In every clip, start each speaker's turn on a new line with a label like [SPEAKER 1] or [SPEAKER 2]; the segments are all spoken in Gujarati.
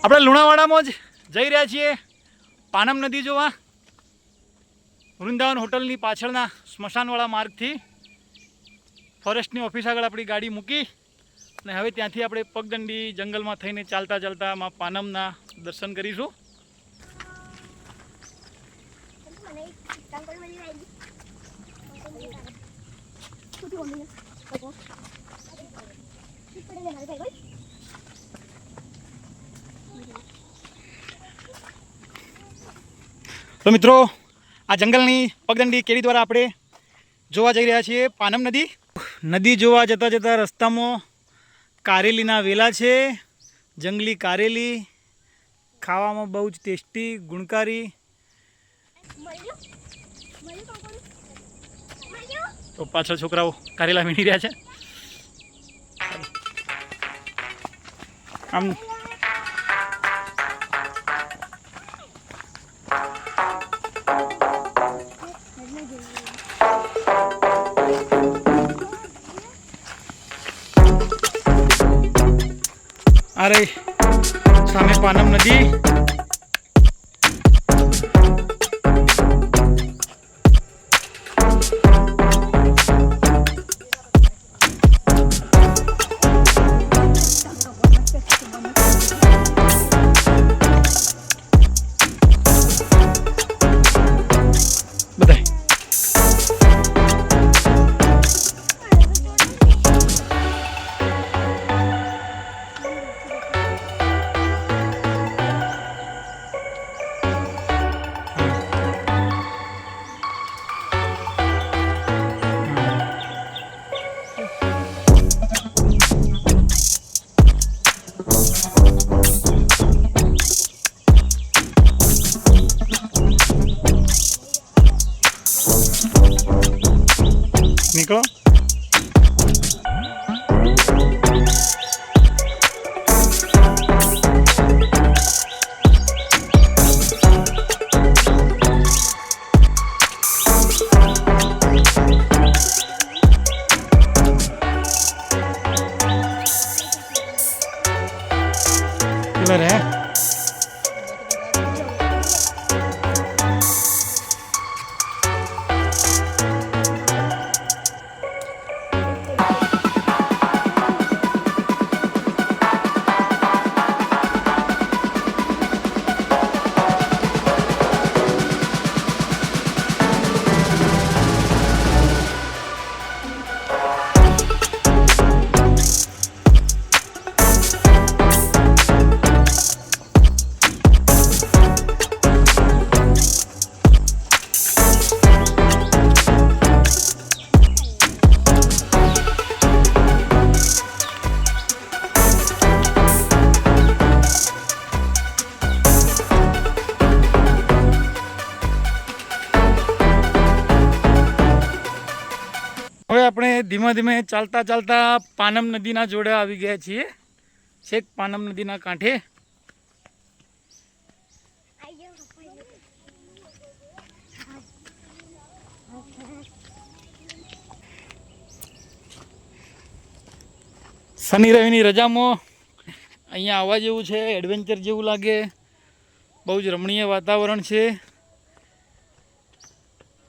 [SPEAKER 1] આપણે લુણાવાડામાં જ જઈ રહ્યા છીએ પાનમ નદી જોવા. વૃંદાવન હોટલની પાછળના સ્મશાનવાળા માર્ગથી ફોરેસ્ટની ઓફિસ આગળ આપણી ગાડી મૂકી અને હવે ત્યાંથી આપણે પગદંડી જંગલમાં થઈને ચાલતા ચાલતા માં પાનમના દર્શન કરીશું. તો મિત્રો, આ જંગલની પગદંડી કેડી દ્વારા આપણે જોવા જઈ રહ્યા છીએ પાનમ નદી. નદી જોવા જતાં જતાં રસ્તામાં કારેલીના વેલા છે. જંગલી કારેલી ખાવામાં બહુ જ ટેસ્ટી, ગુણકારી. તો પાછળ છોકરાઓ કારેલા વીણી રહ્યા છે. આમ અરે સામે પાનમ નદી. નીકળો. किधर है? હવે આપણે ધીમે ધીમે ચાલતા ચાલતા પાનમ નદીના જોડે આવી ગયા છીએ. છેક પાનમ નદીના કાંઠે. શનિ રવિની રજામાં અહીંયા આવવા જેવું છે. એડવેન્ચર જેવું લાગે. બહુ જ રમણીય વાતાવરણ છે.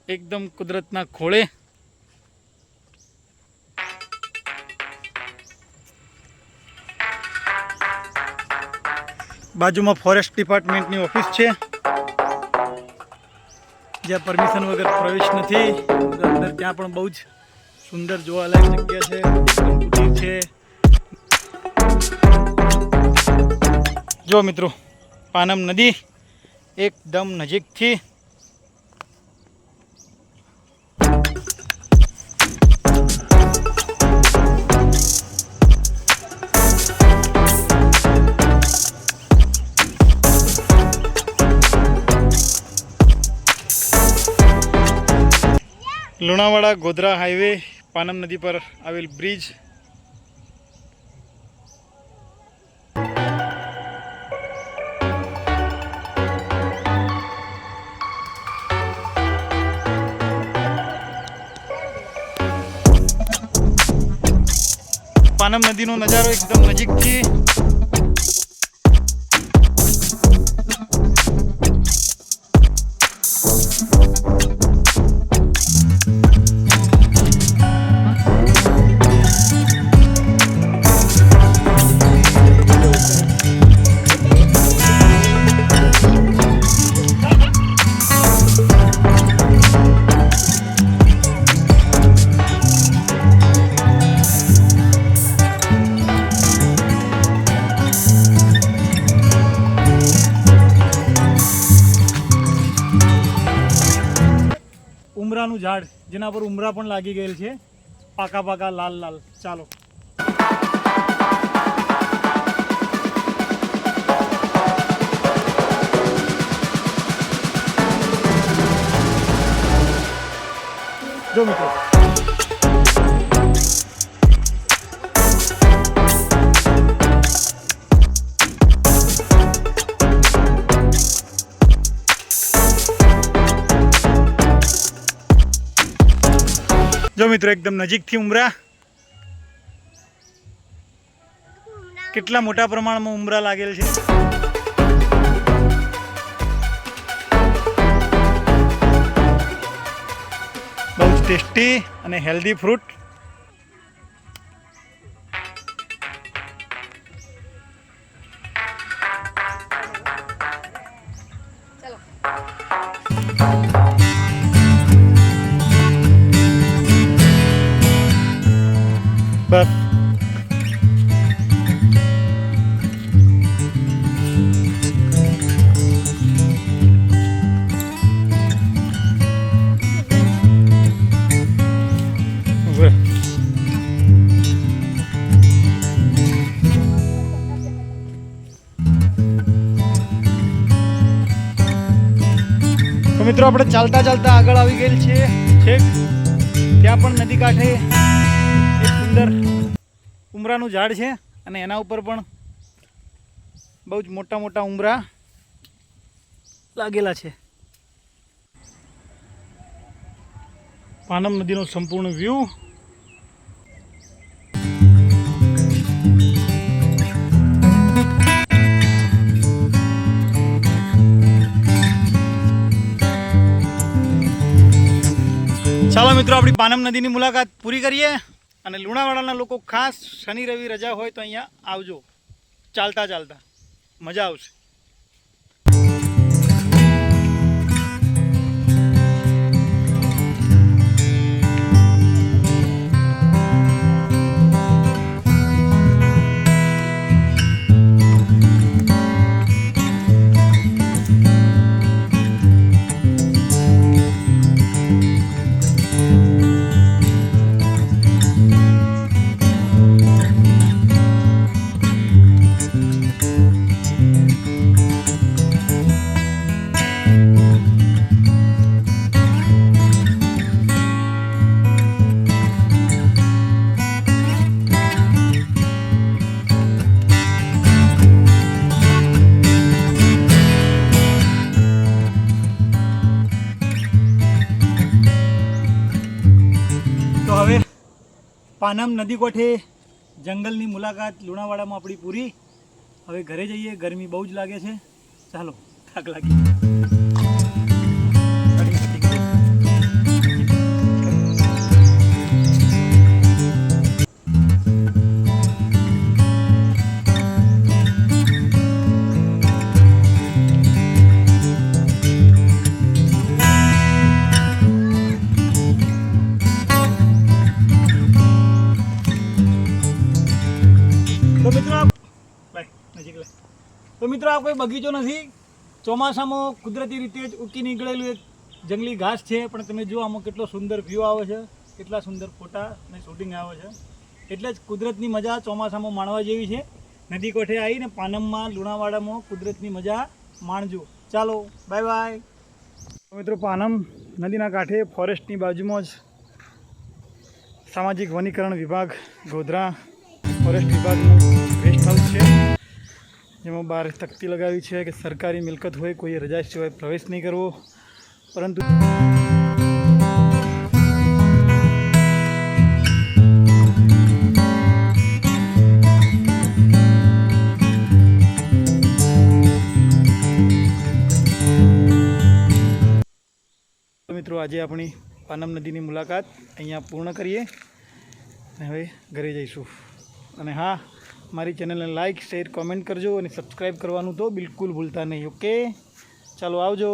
[SPEAKER 1] એકદમ કુદરતના ખોળે. બાજુમાં ફોરેસ્ટ ડિપાર્ટમેન્ટની ઓફિસ છે, જ્યાં પરમિશન વગર પ્રવેશ નથી. અંદર ત્યાં પણ બહુ જ સુંદર જોવાલાયક જગ્યા છે. કુટીર છે. જો મિત્રો, પાનમ નદી એકદમ નજીકથી. લુણાવાડા ગોધરા હાઈવે પાનમ નદી પર આવેલ બ્રિજ. પાનમ નદીનો નજારો એકદમ નજીકથી. ઉમરાનું ઝાડ જેના પર ઉમરા પણ લાગી ગયેલ છે, પાકા પાકા લાલ લાલ. ચાલો જો મિત્રો, જો મિત્રો એકદમ નજીકથી ઉમરા. કેટલા મોટા પ્રમાણમાં ઉમરા લાગેલ છે. બહુ જ ટેસ્ટી અને હેલ્ધી ફ્રૂટ. બસ તો મિત્રો આપણે ચાલતા ચાલતા આગળ આવી ગયેલ છે. છેક ત્યાં પણ નદી કાંઠે એક સુંદર ઉમરાનું ઝાડ છે અને એના ઉપર પણ બહુ જ મોટા મોટા ઉમરા લાગેલા છે. પાનમ નદીનો સંપૂર્ણ વ્યૂ. ચાલો મિત્રો, આપણી પાનમ નદીની મુલાકાત પૂરી કરીએ અને લુણાવાડાના લોકો ખાસ શનિ રવિ રજા હોય તો અહીંયા આવજો. ચાલતા ચાલતા મજા આવશે. હવે પાનમ નદી કોઠે જંગલની મુલાકાત લુણાવાડામાં આપણી પૂરી. હવે ઘરે જઈએ, ગરમી બહુ જ લાગે છે. ચાલો, થાક લાગી. તો મિત્રો આ કોઈ બગીચો નથી. ચોમાસામાં કુદરતી રીતે જ ઉકી નીકળેલું એક જંગલી ઘાસ છે, પણ તમે જુઓ આમાં કેટલો સુંદર વ્યૂ આવે છે, કેટલા સુંદર ફોટા અને શૂટિંગ આવે છે. એટલે જ કુદરતની મજા ચોમાસામાં માણવા જેવી છે. નદી કોઠે આવીને પાનમમાં લુણાવાડામાં કુદરતની મજા માણજો. ચાલો, બાય બાય. મિત્રો પાનમ નદીના કાંઠે ફોરેસ્ટની બાજુમાં જ સામાજિક વનીકરણ વિભાગ ગોધરા ફોરેસ્ટ વિભાગનું ગેસ્ટ હાઉસ છે, જેમાં બહાર તકતી લગાવી છે કે સરકારી મિલકત હોય કોઈ રજા સિવાય પ્રવેશ નહીં કરવો. પરંતુ આજે આપણી પાનમ નદીની મુલાકાત અહીંયા પૂર્ણ કરીએ અને હવે ઘરે જઈશું. અને હા, મારી ચેનલને લાઇક શેર કોમેન્ટ કરજો અને સબસ્ક્રાઈબ કરવાનું તો બિલકુલ ભૂલતા નહીં. ઓકે, ચાલો આવજો.